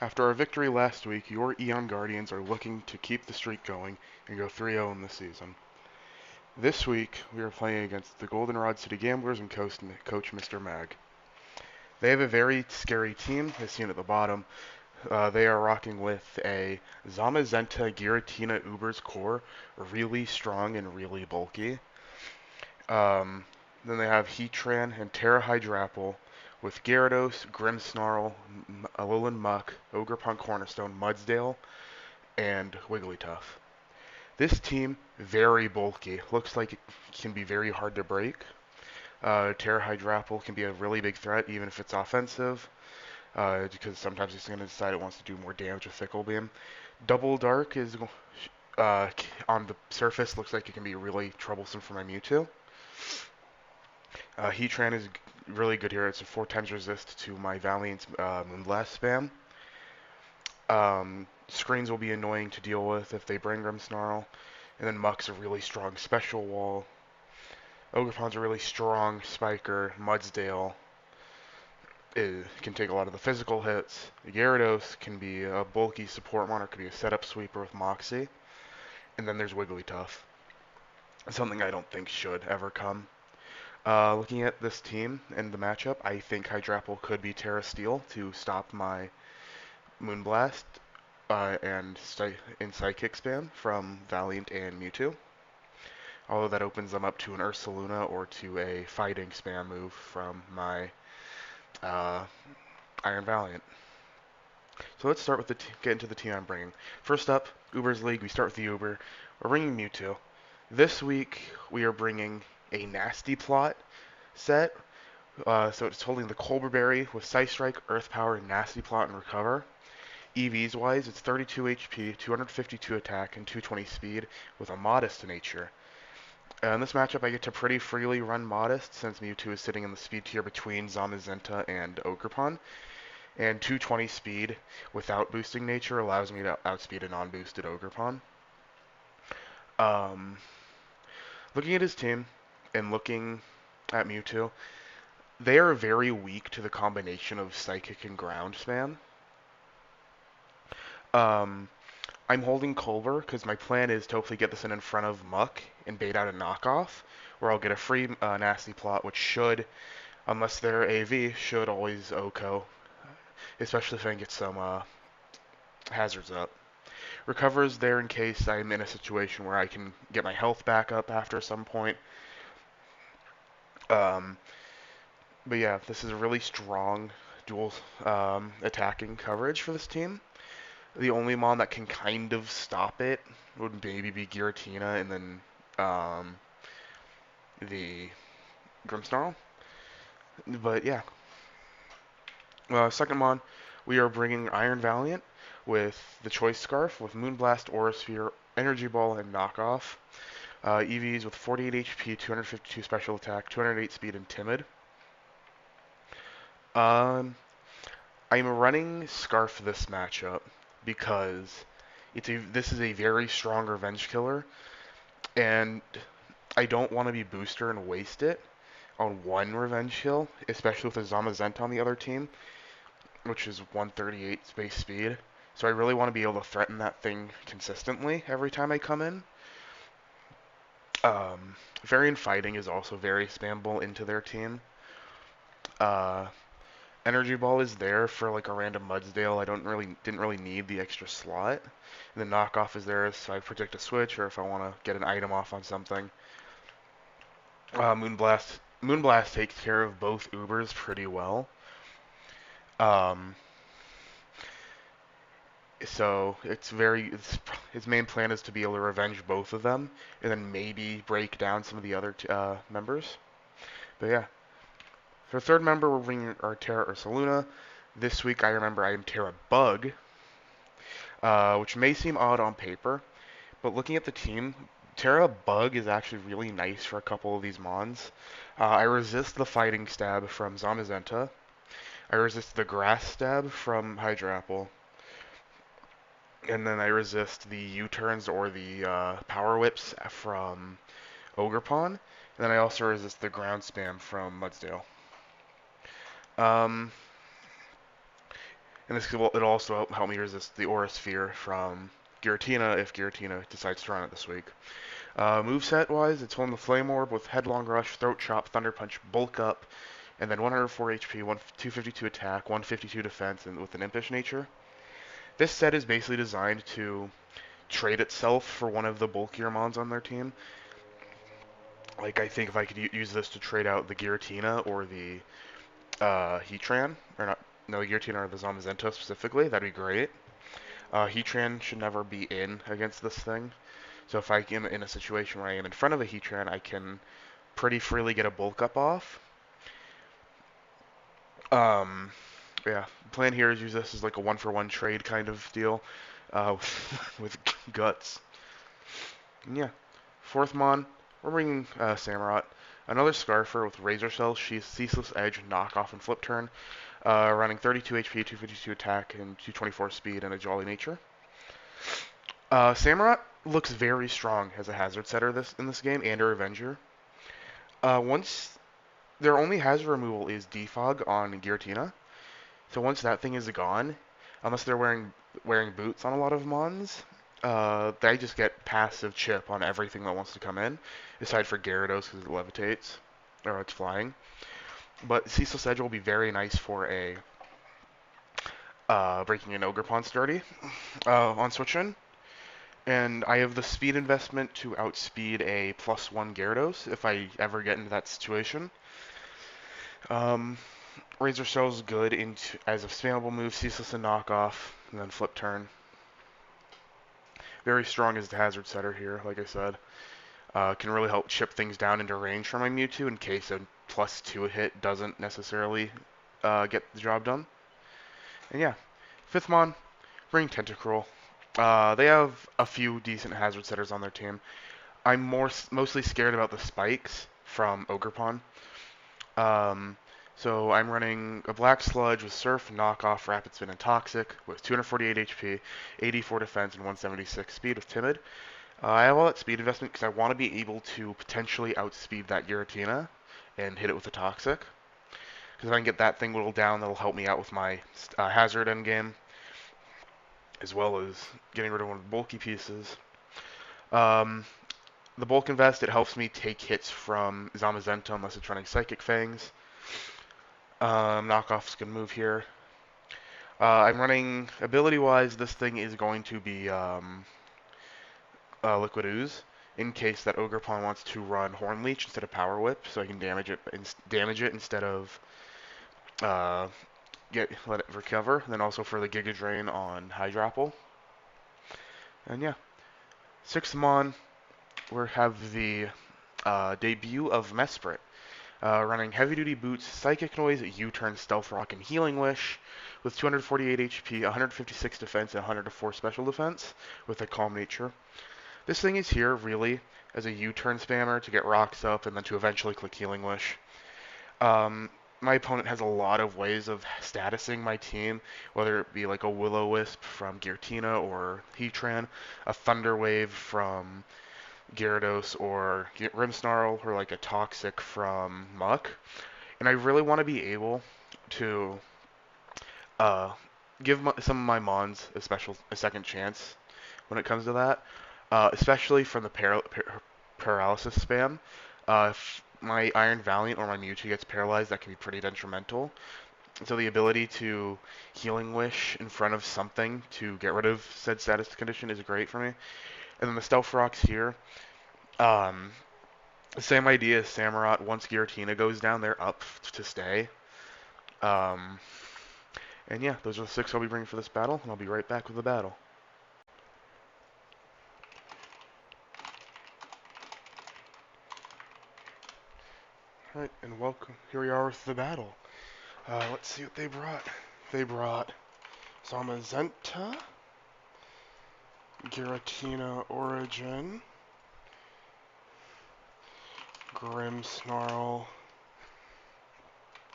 After our victory last week, your Eon Guardians are looking to keep the streak going and go 3-0 in the season. This week, we are playing against the Goldenrod City Gamblers and Coach Mr. Mag. They have a very scary team, as seen at the bottom. They are rocking with a Zamazenta Giratina Uber's core, really strong and really bulky. Then they have Heatran and Terra Hydrapple with Gyarados, Grimmsnarl, Alolan Muck, Ogerpon Cornerstone, Mudsdale, and Wigglytuff. This team, very bulky. Looks like it can be very hard to break. Terra Hydrapple can be a really big threat, even if it's offensive, because sometimes it's going to decide it wants to do more damage with Fickle Beam. Double Dark is, on the surface, looks like it can be really troublesome for my Mewtwo. Heatran is really good here. It's a 4 times resist to my Valiant's Moonblast spam. Screens will be annoying to deal with if they bring Grimmsnarl. And then Muck's a really strong special wall. Ogerpon's a really strong spiker. Mudsdale can take a lot of the physical hits. Gyarados can be a bulky support mon, or could be a setup sweeper with Moxie. And then there's Wigglytuff. Something I don't think should ever come. Looking at this team and the matchup, I think Hydrapple could be Terra Steel to stop my Moonblast and Psychic spam from Valiant and Mewtwo. Although that opens them up to an Ursaluna or to a fighting spam move from my uh, Iron Valiant. So let's start with get into the team I'm bringing. First up, Uber's League. We start with the Uber. We're bringing Mewtwo. This week we are bringing a Nasty Plot set. So it's holding the Colbur Berry with Psy Strike, Earth Power, Nasty Plot, and Recover. EVs wise, it's 32 HP, 252 attack, and 220 speed with a Modest nature. In this matchup, I get to pretty freely run Modest since Mewtwo is sitting in the speed tier between Zamazenta and Ogerpon. And 220 speed without boosting nature allows me to outspeed a non-boosted Ogerpon. Um, Looking at his team and looking at Mewtwo, they are very weak to the combination of Psychic and Ground spam. Um, I'm holding Culver because my plan is to hopefully get this in front of Muck and bait out a knockoff, where I'll get a free Nasty Plot, which should, unless they're AV, should always OHKO, especially if I can get some hazards up. Recover's there in case I'm in a situation where I can get my health back up after some point. Um, but yeah, this is a really strong dual attacking coverage for this team. The only mon that can kind of stop it would maybe be Giratina and then the Grimmsnarl. But yeah. Second mon, we are bringing Iron Valiant with the Choice Scarf with Moonblast, Aura Sphere, Energy Ball, and Knockoff. EVs with 48 HP, 252 special attack, 208 speed, and Timid. Um, I'm running Scarf this matchup because this is a very strong revenge killer, and I don't want to be booster and waste it on one revenge kill, especially with a Zamazenta on the other team, which is 138 space speed. So I really want to be able to threaten that thing consistently every time I come in. Variant Fighting is also very spammable into their team. Uh, Energy Ball is there for like a random Mudsdale. I didn't really need the extra slot. And the knockoff is there so I predict a switch or if I want to get an item off on something. Moonblast takes care of both Ubers pretty well. Um, so its main plan is to be able to revenge both of them and then maybe break down some of the other members. But yeah. For third member, we're bringing our Terra Ursaluna. This week, I remember I am Terra Bug, which may seem odd on paper, but looking at the team, Terra Bug is actually really nice for a couple of these mons. I resist the Fighting Stab from Zamazenta. I resist the Grass Stab from Hydrapple. And then I resist the U-turns or the Power Whips from Ogerpon. And then I also resist the Ground Spam from Mudsdale. Um, And this will it'll also help me resist the Aura Sphere from Giratina if Giratina decides to run it this week. Moveset wise, it's one the Flame Orb with Headlong Rush, Throat Chop, Thunder Punch, Bulk Up, and then 104 HP, 252 attack, 152 defense, and with an Impish nature. This set is basically designed to trade itself for one of the bulkier mons on their team. Like, I think if I could use this to trade out the Giratina or the Heatran, or not, no, the Giratina or the Zamazenta specifically, that'd be great. Heatran should never be in against this thing. So if I am in a situation where I am in front of a Heatran, I can pretty freely get a bulk up off. Um, yeah, the plan here is use this as like a one-for-one trade kind of deal uh, with Guts. And yeah, fourth Mon, we're bringing Samurott. Another Scarfer with Razor Cell, Ceaseless Edge, Knockoff, and Flip Turn. Running 32 HP, 252 attack, and 224 speed, and a Jolly Nature. Samurott looks very strong as a hazard setter in this game and a Revenger. Once their only hazard removal is Defog on Giratina, so once that thing is gone, unless they're wearing boots on a lot of mons, they just get passive chip on everything that wants to come in, aside for Gyarados because it levitates or it's flying. But Ceaseless Edge will be very nice for a breaking an Ogerpon sturdy on switch in. And I have the speed investment to outspeed a +1 Gyarados if I ever get into that situation. Razor Cell's good as a spammable move, Ceaseless and Knockoff, and then Flip Turn. Very strong as the hazard setter here, like I said. Can really help chip things down into range for my Mewtwo in case a +2 hit doesn't necessarily get the job done. And yeah, fifth Mon, bring Tentacruel. They have a few decent hazard setters on their team. I'm mostly scared about the spikes from Ogerpon. So I'm running a Black Sludge with Surf, Knockoff, Rapid Spin, and Toxic with 248 HP, 84 defense, and 176 speed with Timid. I have all that speed investment because I want to be able to potentially outspeed that Giratina and hit it with a Toxic. Because if I can get that thing whittled down, that'll help me out with my hazard endgame, as well as getting rid of one of the bulky pieces. The bulk invest, it helps me take hits from Zamazenta unless it's running Psychic Fangs. Knockoff's gonna move here. I'm running, ability-wise, this thing is going to be Liquid Ooze, in case that Ogerpon wants to run Horn Leech instead of Power Whip, so I can damage it instead of uh, let it recover. And then also for the Giga Drain on Hydrapple. And yeah, sixth Mon, we have the debut of Mesprit. Running Heavy Duty Boots, Psychic Noise, U-Turn, Stealth Rock, and Healing Wish with 248 HP, 156 defense, and 104 special defense with a Calm Nature. This thing is here really as a U-Turn spammer to get rocks up and then to eventually click Healing Wish. My opponent has a lot of ways of statusing my team, whether it be like a Will-O-Wisp from Giratina or Heatran, a Thunder Wave from Gyarados, or Grimmsnarl, or like a Toxic from Muck. And I really want to be able to uh, give some of my Mons a second chance when it comes to that, especially from the paralysis spam. If my Iron Valiant or my Mewtwo gets paralyzed, that can be pretty detrimental. So the ability to Healing Wish in front of something to get rid of said status condition is great for me. And then the Stealth Rocks here. Um, Same idea as Samurott. Once Giratina goes down, they're up to stay. Um, and yeah, those are the 6 I'll be bringing for this battle, and I'll be right back with the battle. Alright, and welcome. Here we are with the battle. Let's see what they brought. They brought Zamazenta, Giratina Origin, Grimmsnarl,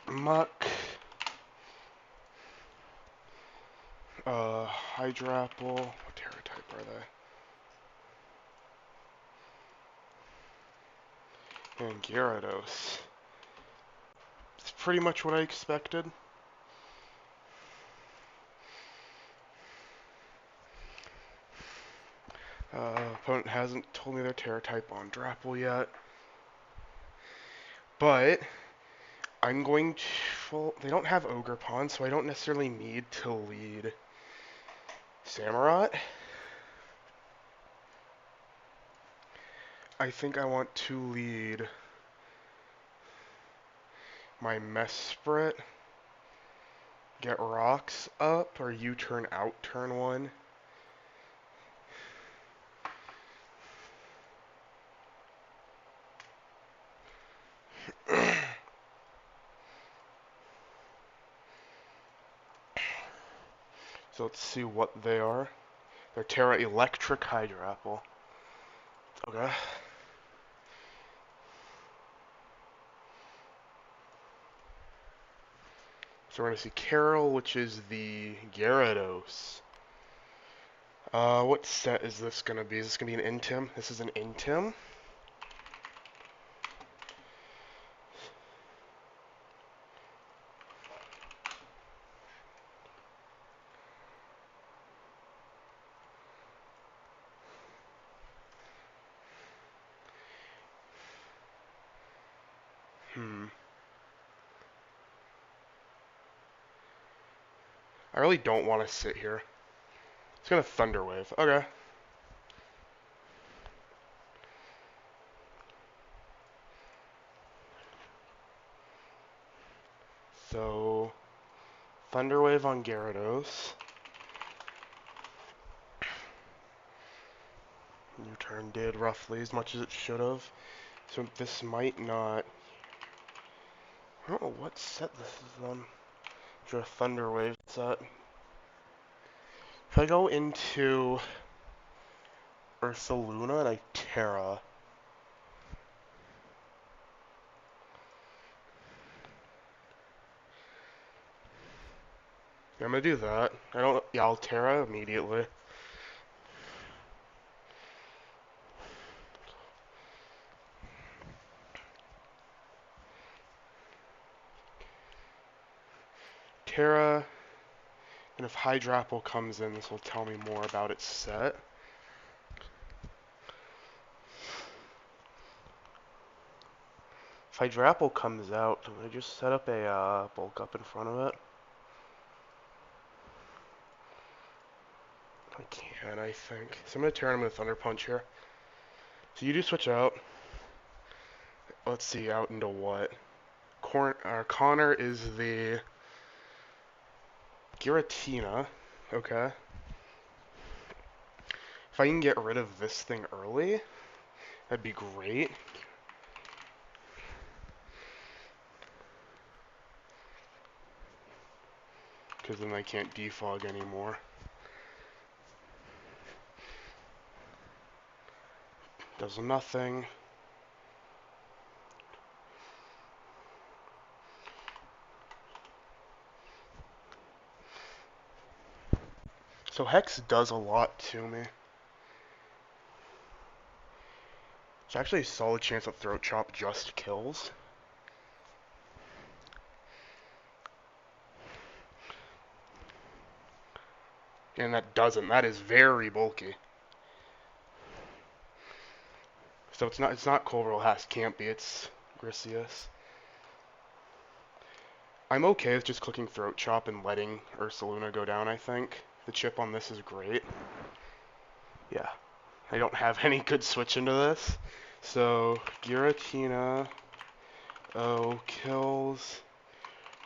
Muck, Hydrapple. What Terra type are they? And Gyarados. It's pretty much what I expected. Opponent hasn't told me their Terra type on Drapple yet. But I'm going to... Well, they don't have Ogre Pawn, so I don't necessarily need to lead Samurott. I think I want to lead my Mesprit, get rocks up, or U-turn out turn 1. So let's see what they are. They're Terra Electric Hydro Apple. Okay. So we're going to see Carol, which is the Gyarados. What set is this going to be? Is this going to be an Intim? This is an Intim. I really don't want to sit here. It's going to Thunder Wave. Okay. So, Thunder Wave on Gyarados. U-turn did roughly as much as it should have. So this might not... I don't know what set this is on. It's a Thunder Wave set. If I go into Ursaluna and I Terra... Yeah, I'm gonna do that. Yeah, I'll Terra immediately. Terra, and if Hydrapple comes in, this will tell me more about its set. If Hydrapple comes out, I just set up a bulk up in front of it. I can, I think. So I'm going to turn him with Thunder Punch here. So you do switch out. Let's see, out into what? Connor is the Giratina. Okay. If I can get rid of this thing early, that'd be great. Because then I can't defog anymore. Does nothing. So Hex does a lot to me. It's actually a solid chance that Throat Chop just kills. And that doesn't. That is very bulky. So it's not Culveral Has, can't be, it's Grisius. I'm okay with just clicking Throat Chop and letting Ursaluna go down, I think. The chip on this is great. Yeah. I don't have any good switch into this. So, Giratina kills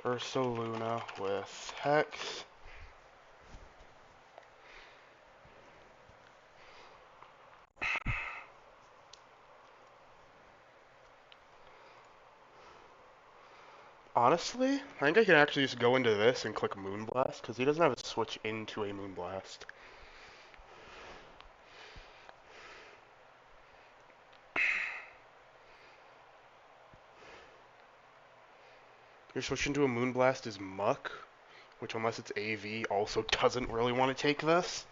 Ursaluna with Hex. Honestly, I think I can actually just go into this and click Moonblast, because he doesn't have a switch into a Moonblast. Your switch into a Moonblast is Muck, which unless it's AV also doesn't really want to take this.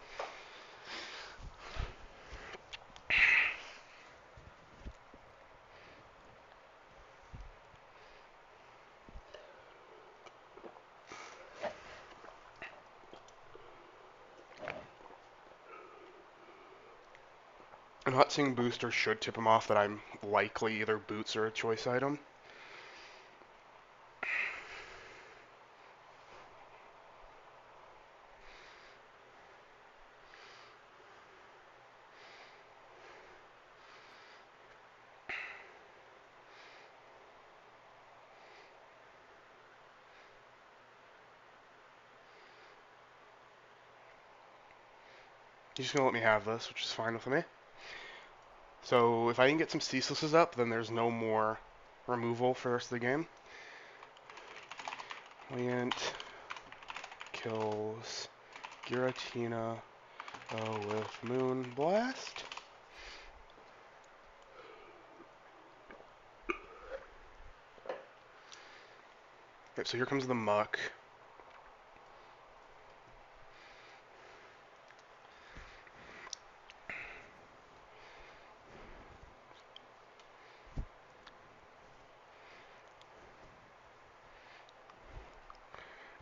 I'm not seeing boosters should tip him off that I'm likely either boots or a choice item. He's just gonna let me have this, which is fine with me. So if I can get some ceaselesses up, then there's no more removal for the rest of the game. Liant kills Giratina with Moon Blast. Okay, so here comes the Muck.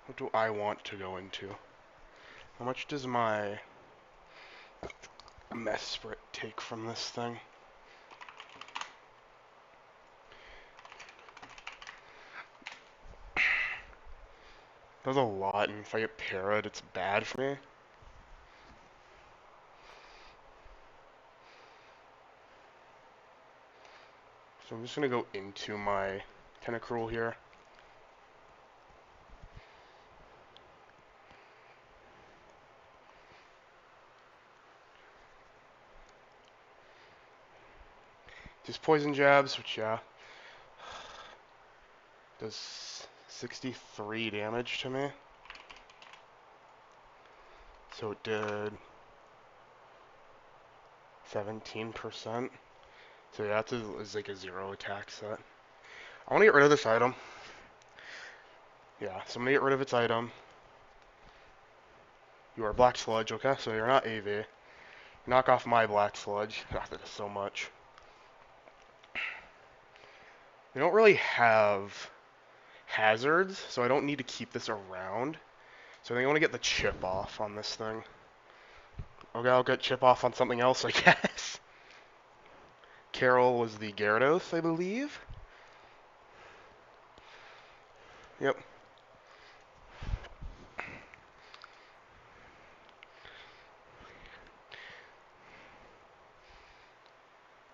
What do I want to go into? How much does my Mesprit take from this thing? That's a lot, and if I get parried, it's bad for me. So I'm just gonna go into my Tentacruel here. Just poison jabs, which yeah, does 63 damage to me. So it did 17%. So yeah, it's like a 0 attack set. I want to get rid of this item. Yeah, so I'm gonna get rid of its item. You are Black Sludge, okay? So you're not AV. Knock off my Black Sludge. God, that is so much. We don't really have hazards, so I don't need to keep this around. So I think I want to get the chip off on this thing. Okay, I'll get chip off on something else, I guess. Carol was the Gyarados, I believe. Yep.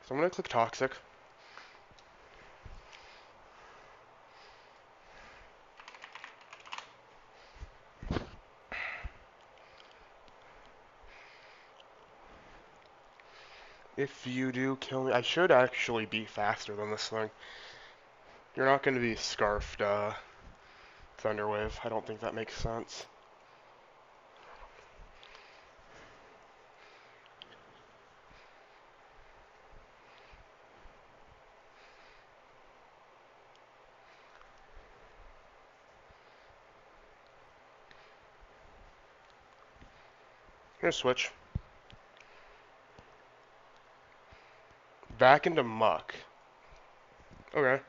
So I'm going to click Toxic. If you do kill me, I should actually be faster than this thing. You're not going to be Scarfed Thunderwave. I don't think that makes sense. Here's switch. Back into Muck. Okay.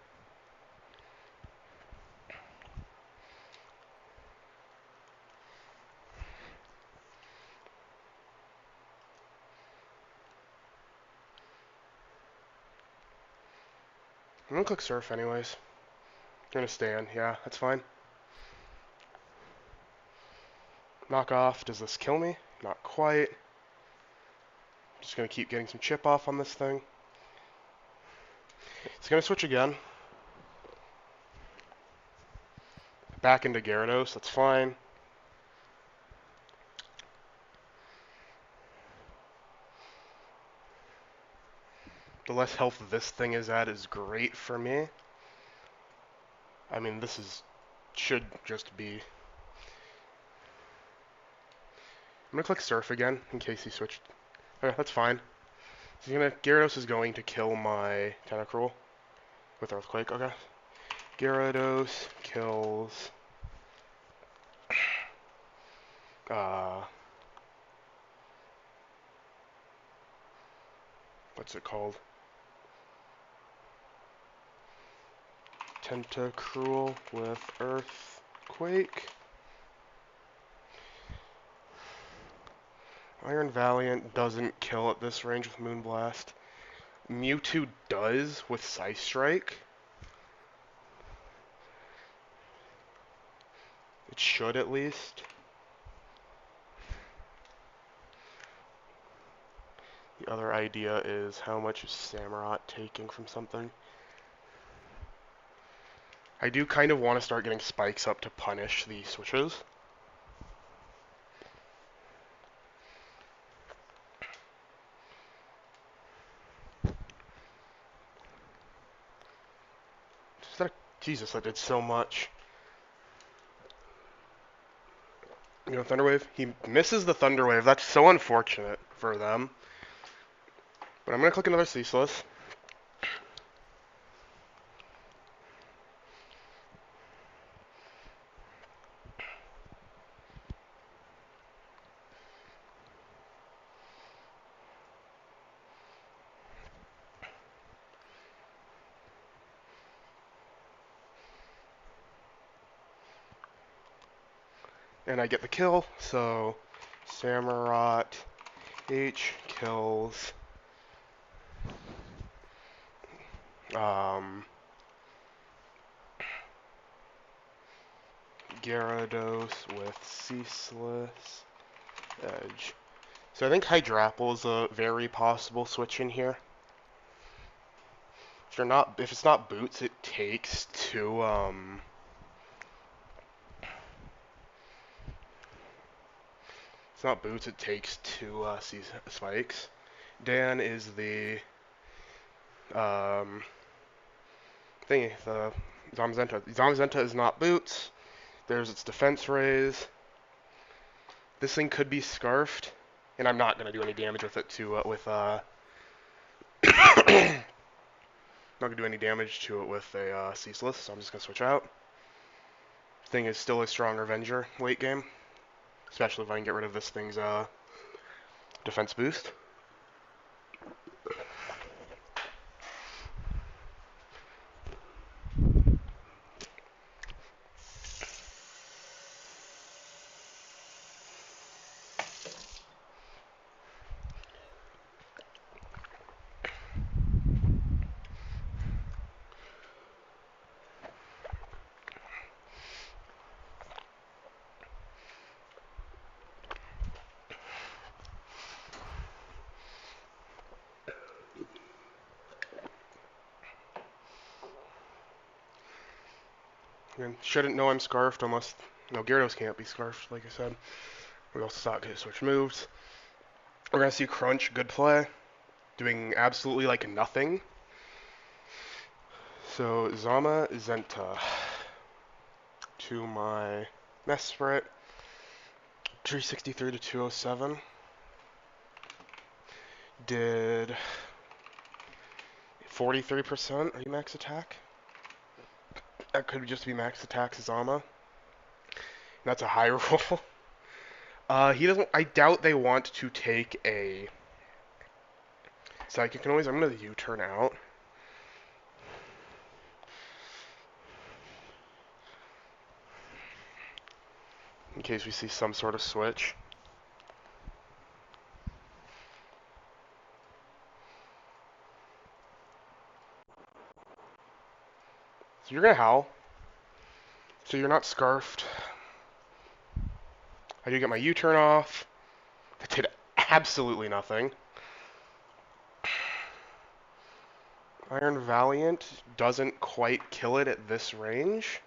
I'm gonna click Surf anyways. I'm gonna stand. Yeah, that's fine. Knock off. Does this kill me? Not quite. Just gonna keep getting some chip off on this thing. It's gonna switch again. Back into Gyarados. That's fine. The less health this thing is at is great for me. I mean, should just be. I'm gonna click Surf again in case he switched. Okay, that's fine. So Gyarados is going to kill my Tentacruel with Earthquake. Okay. Gyarados kills. What's it called? Tentacruel with Earthquake. Iron Valiant doesn't kill at this range with Moonblast. Mewtwo does with Psy Strike. It should at least. The other idea is how much is Samurott taking from something. I do kind of want to start getting spikes up to punish the switches. Jesus, I did so much. You know, Thunder Wave? He misses the Thunder Wave. That's so unfortunate for them. But I'm going to click another Ceaseless. And I get the kill, so Samurott H kills Gyarados with Ceaseless Edge. So I think Hydrapple is a very possible switch in here. If it's not Boots, it takes two it's not Boots, it takes two spikes. Dan is the thingy, the Zamazenta. Zamazenta is not Boots. There's its defense raise. This thing could be Scarfed, and I'm not gonna do any damage with it not gonna do any damage to it with a Ceaseless, so I'm just gonna switch out. This thing is still a strong Revenger late game, especially if I can get rid of this thing's defense boost. And shouldn't know I'm Scarfed unless... No, Gyarados can't be Scarfed, like I said. We also saw it get switch moves. We're going to see Crunch, good play. Doing absolutely like nothing. So, Zamazenta to my Mesprit. 363 to 207. Did 43%. Are you max attack? That could just be max attack Zama. That's a high roll. He doesn't. I doubt they want to take a Psychic Noise. I'm gonna U-turn out. In case we see some sort of switch. So you're gonna howl. So you're not Scarfed. I do get my U-turn off. That did absolutely nothing. Iron Valiant doesn't quite kill it at this range.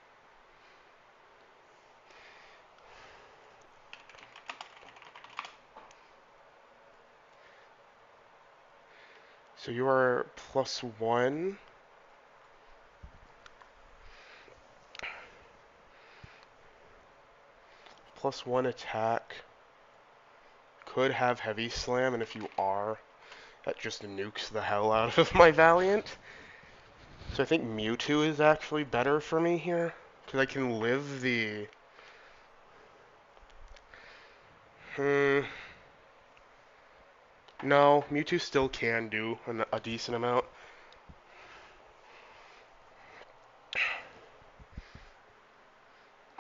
So you are +1. +1 attack. Could have Heavy Slam, and if you are, that just nukes the hell out of my Valiant. So I think Mewtwo is actually better for me here. Because I can live the... No, Mewtwo still can do a decent amount.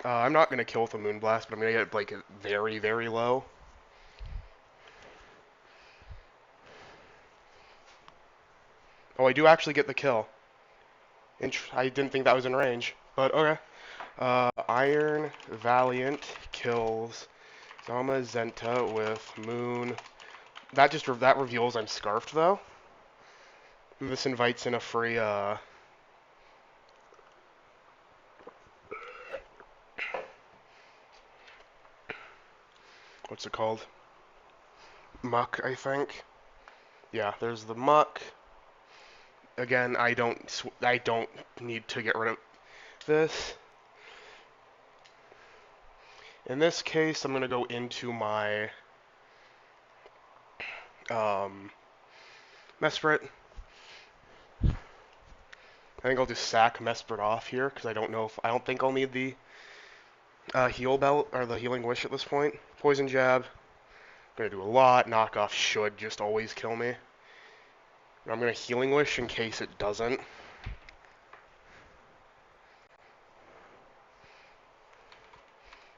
I'm not going to kill with a Moonblast, but I'm going to get like very, very low. Oh, I do actually get the kill. I didn't think that was in range, but okay. Iron Valiant kills Zama Zenta with Moon. That reveals I'm scarfed though. And this invites in a free what's it called? Muck, I think. Yeah, there's the muck. Again, I don't need to get rid of this. In this case, I'm gonna go into my Mesprit. I think I'll just sack Mesprit off here because I don't think I'll need the heal belt or the healing wish at this point. Poison jab. Gonna do a lot. Knockoff should just always kill me. I'm gonna healing wish in case it doesn't.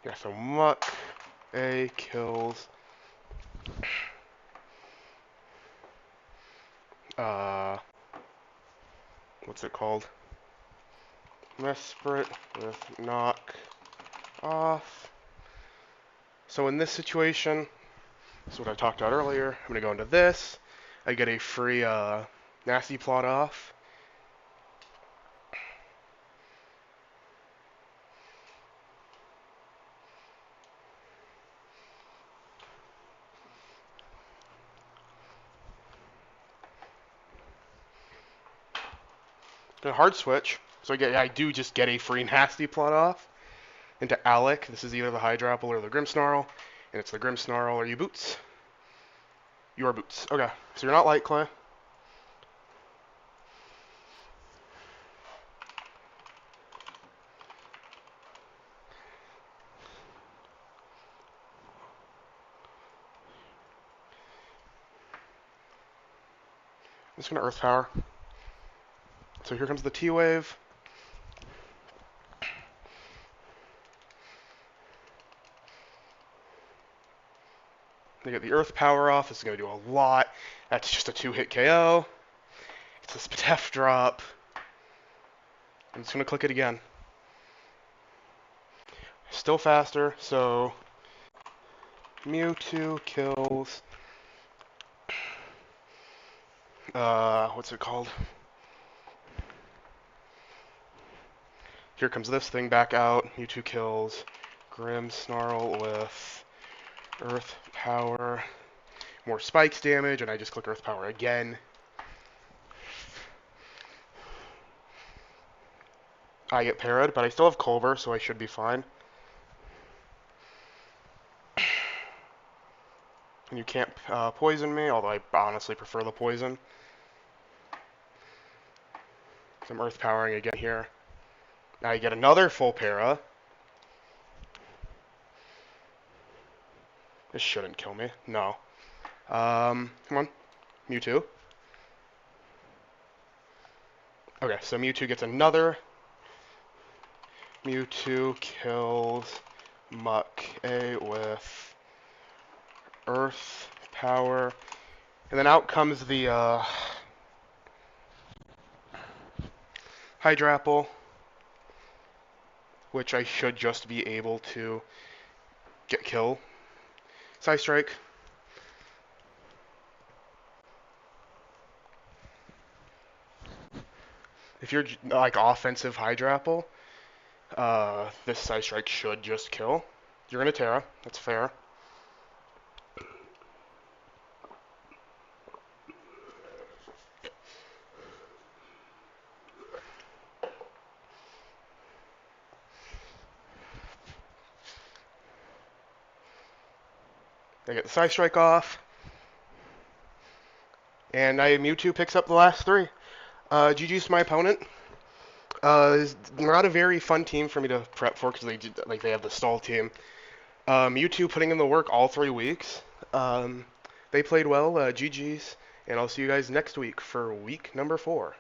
Yeah, so Muck A kills. What's it called? Mesprit with knock off. So in this situation, this is what I talked about earlier. I'm gonna go into this. I get a free nasty plot off. Gonna hard switch. So I do just get a free nasty plot off into Alec. This is either the Hydrapple or the Grimmsnarl, and it's the Grimmsnarl. Are you boots? You are boots. Okay, so you're not light clay. I'm just gonna Earth Power. So here comes the T-Wave. They get the Earth Power off. This is gonna do a lot. That's just a 2-hit KO. It's a SPDA drop. I'm just gonna click it again. Still faster, so Mewtwo kills. What's it called? Here comes this thing back out. Mewtwo kills Grimmsnarl with Earth Power. More spikes damage, and I just click Earth Power again. I get parried, but I still have Culver, so I should be fine. And you can't poison me, although I honestly prefer the poison. So I'm Earth Powering again here. Now you get another full para. This shouldn't kill me. No. Come on. Mewtwo. Okay, so Mewtwo gets another. Mewtwo kills Muck A with Earth Power. And then out comes the Hydrapple, which I should just be able to get kill. Side Strike. If you're like offensive Hydrapple, this Side Strike should just kill. You're gonna Terra. That's fair. I get the Side Strike off. And Mewtwo picks up the last three. GG's to my opponent. Not a very fun team for me to prep for because they have the stall team. Mewtwo putting in the work all 3 weeks. They played well. GG's, and I'll see you guys next week for week number 4.